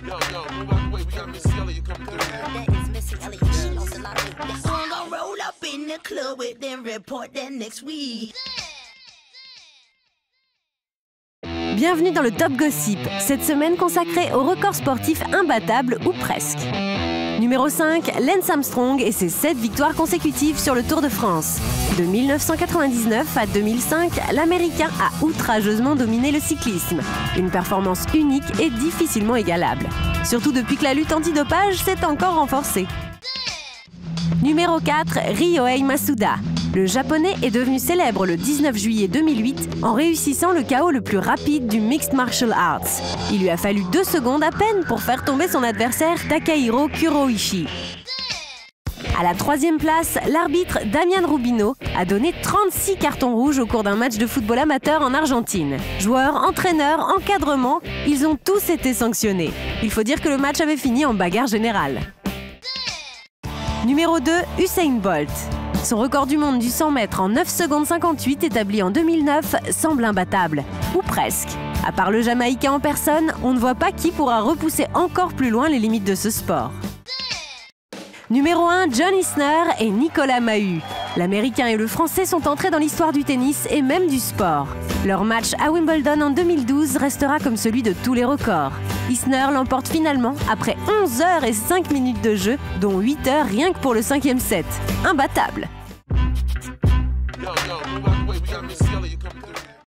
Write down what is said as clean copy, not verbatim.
Yo, move out the way. We got Missy Elliott coming through. That is Missy Elliott. She knows a lot of it. So I'm gonna roll up in the club with them, report that next week. Bienvenue dans le Top Gossip, cette semaine consacrée aux records sportifs imbattables ou presque. Numéro 5, Lance Armstrong et ses 7 victoires consécutives sur le Tour de France. De 1999 à 2005, l'Américain a outrageusement dominé le cyclisme. Une performance unique et difficilement égalable. Surtout depuis que la lutte antidopage s'est encore renforcée. Numéro 4, Ryohei Masuda. Le Japonais est devenu célèbre le 19 juillet 2008 en réussissant le KO le plus rapide du Mixed Martial Arts. Il lui a fallu 2 secondes à peine pour faire tomber son adversaire Takahiro Kuroishi. À la 3e place, l'arbitre Damian Rubino a donné 36 cartons rouges au cours d'un match de football amateur en Argentine. Joueurs, entraîneurs, encadrement, ils ont tous été sanctionnés. Il faut dire que le match avait fini en bagarre générale. Numéro 2, Usain Bolt. Son record du monde du 100 mètres en 9 secondes 58 établi en 2009 semble imbattable. Ou presque. À part le Jamaïcain en personne, on ne voit pas qui pourra repousser encore plus loin les limites de ce sport. Numéro 1, John Isner et Nicolas Mahut. L'Américain et le Français sont entrés dans l'histoire du tennis et même du sport. Leur match à Wimbledon en 2012 restera comme celui de tous les records. Isner l'emporte finalement après 11 heures et 5 minutes de jeu, dont 8 heures rien que pour le 5e set. Imbattable. Yo,